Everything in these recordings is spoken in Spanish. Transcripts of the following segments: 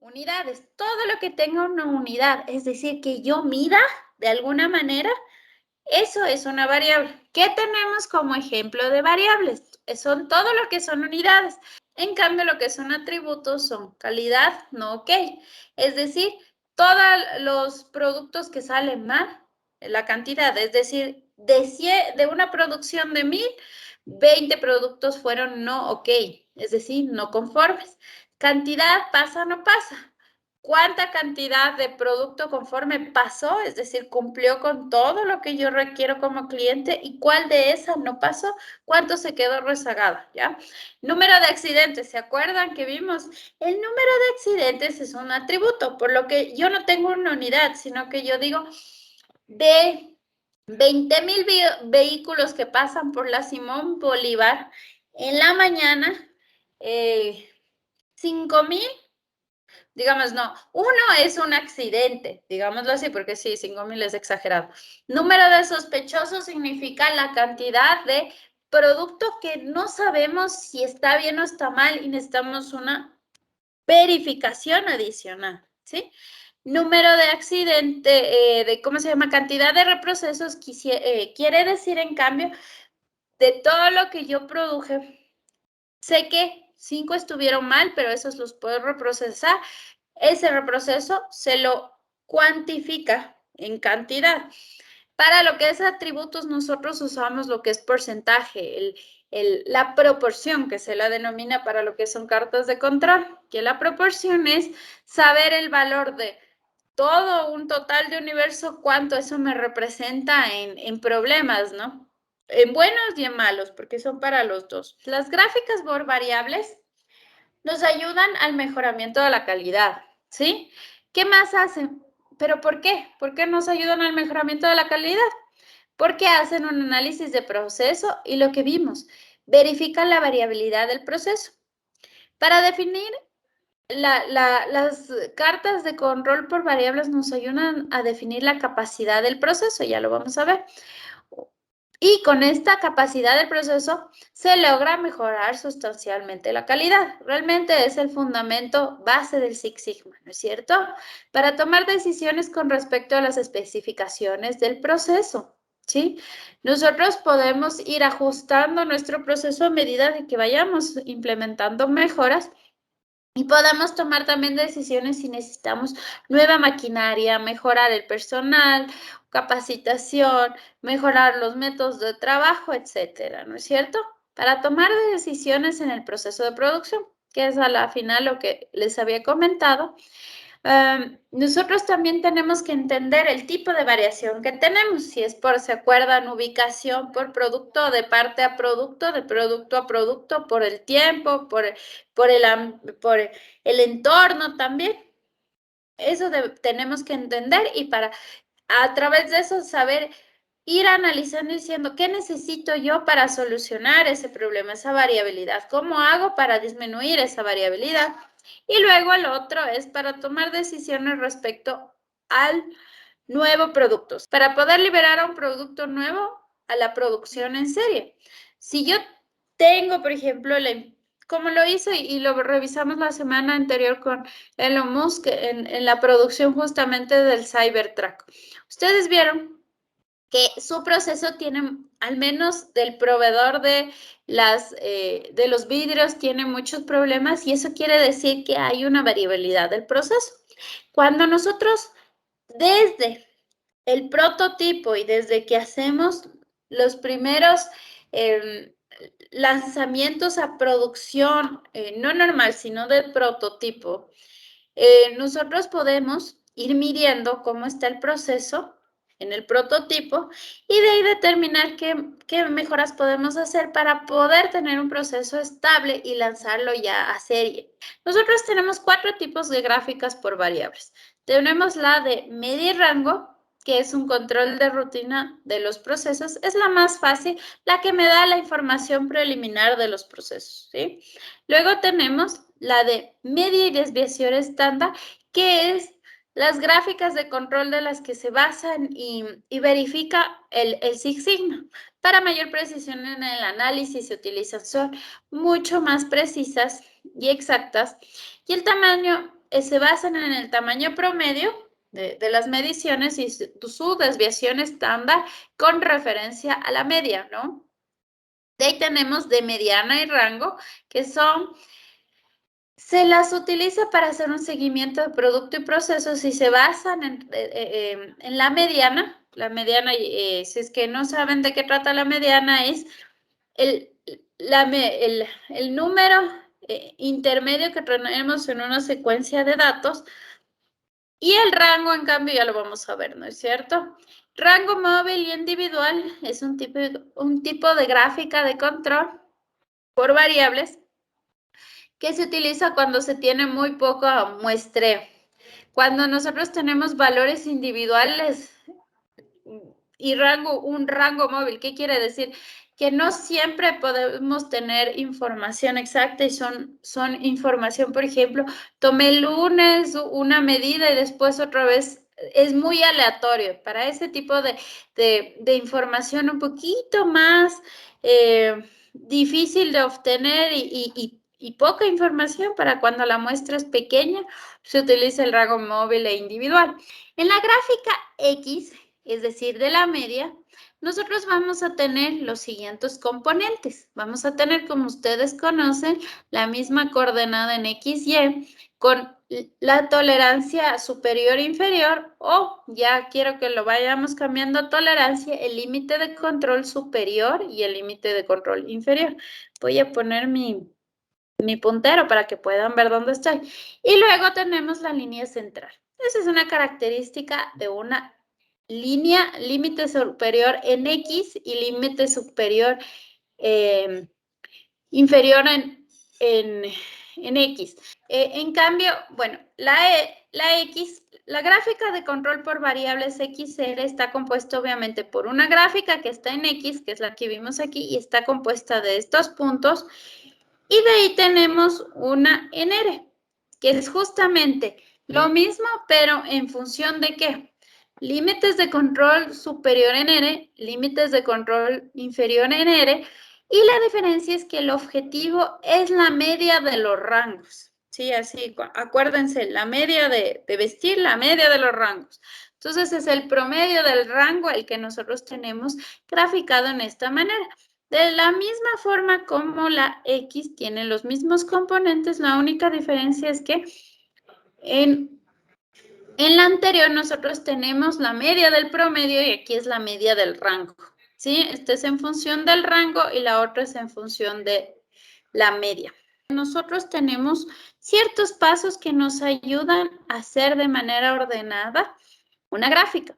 Unidades, todo lo que tenga una unidad, es decir, que yo mida de alguna manera, eso es una variable. ¿Qué tenemos como ejemplo de variables? Son todo lo que son unidades. En cambio, lo que son atributos son calidad, no ok. Es decir, todos los productos que salen mal, la cantidad, es decir, de una producción de 1000, 20 productos fueron no ok, es decir, no conformes. Cantidad pasa o no pasa. ¿Cuánta cantidad de producto conforme pasó? Es decir, cumplió con todo lo que yo requiero como cliente y cuál de esas no pasó, cuánto se quedó rezagada, ¿ya? Número de accidentes, ¿se acuerdan que vimos? El número de accidentes es un atributo, por lo que yo no tengo una unidad, sino que yo digo de 20,000 vehículos que pasan por la Simón Bolívar en la mañana, 5,000. Digamos, no, uno es un accidente, digámoslo así, porque sí, 5,000 es exagerado. Número de sospechosos significa la cantidad de producto que no sabemos si está bien o está mal y necesitamos una verificación adicional, ¿sí? Número de accidente, ¿cómo se llama? Cantidad de reprocesos quiere decir, en cambio, de todo lo que yo produje, sé que 5 estuvieron mal, pero esos los puedo reprocesar. Ese reproceso se lo cuantifica en cantidad. Para lo que es atributos, nosotros usamos lo que es porcentaje, la proporción, que se la denomina para lo que son cartas de control, que la proporción es saber el valor de todo un total de universo, cuánto eso me representa en problemas, ¿no? En buenos y en malos, porque son para los dos. Las gráficas por variables nos ayudan al mejoramiento de la calidad, ¿sí? ¿Qué más hacen? ¿Pero por qué? ¿Por qué nos ayudan al mejoramiento de la calidad? Porque hacen un análisis de proceso y lo que vimos, verifican la variabilidad del proceso. Para definir, las cartas de control por variables nos ayudan a definir la capacidad del proceso, ya lo vamos a ver. Y con esta capacidad del proceso se logra mejorar sustancialmente la calidad. Realmente es el fundamento base del Six Sigma, ¿no es cierto? Para tomar decisiones con respecto a las especificaciones del proceso, ¿sí? Nosotros podemos ir ajustando nuestro proceso a medida de que vayamos implementando mejoras y podamos tomar también decisiones si necesitamos nueva maquinaria, mejorar el personal, capacitación, mejorar los métodos de trabajo, etcétera, ¿no es cierto? Para tomar decisiones en el proceso de producción, que es a la final lo que les había comentado. Nosotros también tenemos que entender el tipo de variación que tenemos, si es por, ¿se acuerdan? Ubicación por producto, de parte a producto, de producto a producto, por el tiempo, por el entorno también. Eso tenemos que entender y para a través de eso saber ir analizando y diciendo qué necesito yo para solucionar ese problema, esa variabilidad, cómo hago para disminuir esa variabilidad. Y luego el otro es para tomar decisiones respecto al nuevo producto, para poder liberar a un producto nuevo a la producción en serie. Si yo tengo, por ejemplo, como lo hice y lo revisamos la semana anterior con Elon Musk en la producción justamente del Cybertruck. Ustedes vieron que su proceso tiene, al menos del proveedor de los vidrios, tiene muchos problemas y eso quiere decir que hay una variabilidad del proceso. Cuando nosotros desde el prototipo y desde que hacemos los primeros lanzamientos a producción, no normal, sino del prototipo, nosotros podemos ir midiendo cómo está el proceso en el prototipo y de ahí determinar qué mejoras podemos hacer para poder tener un proceso estable y lanzarlo ya a serie. Nosotros tenemos 4 tipos de gráficas por variables. Tenemos la de media y rango, que es un control de rutina de los procesos. Es la más fácil, la que me da la información preliminar de los procesos, ¿sí? Luego tenemos la de media y desviación estándar, que es las gráficas de control de las que se basan y verifica el Six Sigma. Para mayor precisión en el análisis se utilizan, son mucho más precisas y exactas. Y el tamaño se basan en el tamaño promedio de las mediciones y su desviación estándar con referencia a la media, ¿no? De ahí tenemos de mediana y rango, que se las utiliza para hacer un seguimiento de producto y procesos y se basan en la mediana. La mediana, si es que no saben de qué trata la mediana, es el número intermedio que tenemos en una secuencia de datos. Y el rango, en cambio, ya lo vamos a ver, ¿no es cierto? Rango móvil y individual es un tipo de gráfica de control por variables que se utiliza cuando se tiene muy poco muestreo. Cuando nosotros tenemos valores individuales y un rango móvil, ¿qué quiere decir? Que no siempre podemos tener información exacta y son información, por ejemplo, tomé el lunes una medida y después otra vez, es muy aleatorio. Para ese tipo de información un poquito más difícil de obtener y poca información, para cuando la muestra es pequeña, se utiliza el rango móvil e individual. En la gráfica X, es decir, de la media, nosotros vamos a tener los siguientes componentes. Vamos a tener, como ustedes conocen, la misma coordenada en X, Y, con la tolerancia superior e inferior, o ya quiero que lo vayamos cambiando a tolerancia, el límite de control superior y el límite de control inferior. Voy a poner mi puntero para que puedan ver dónde estoy. Y luego tenemos la línea central. Esa es una característica de una línea, límite superior en X y límite superior inferior en X. En cambio, bueno, la X, la gráfica de control por variables XR está compuesta obviamente por una gráfica que está en X, que es la que vimos aquí, y está compuesta de estos puntos. Y de ahí tenemos una en R, que es justamente lo mismo, pero en función de ¿qué? Límites de control superior en R, límites de control inferior en R, y la diferencia es que el objetivo es la media de los rangos. Sí, así, acuérdense, la media de vestir, la media de los rangos. Entonces, es el promedio del rango el que nosotros tenemos graficado en esta manera. De la misma forma como la X tiene los mismos componentes, la única diferencia es que en la anterior nosotros tenemos la media del promedio y aquí es la media del rango, ¿sí? Este es en función del rango y la otra es en función de la media. Nosotros tenemos ciertos pasos que nos ayudan a hacer de manera ordenada una gráfica.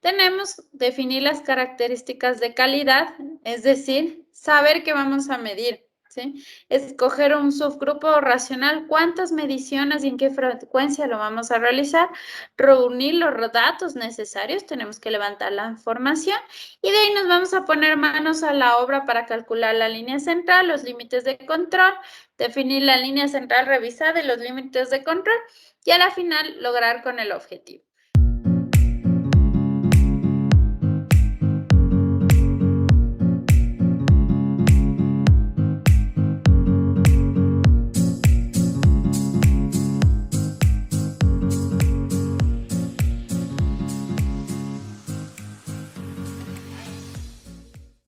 Tenemos definir las características de calidad, es decir, saber qué vamos a medir, ¿sí? Escoger un subgrupo racional, cuántas mediciones y en qué frecuencia lo vamos a realizar, reunir los datos necesarios, tenemos que levantar la información y de ahí nos vamos a poner manos a la obra para calcular la línea central, los límites de control, definir la línea central revisada y los límites de control y a la final lograr con el objetivo.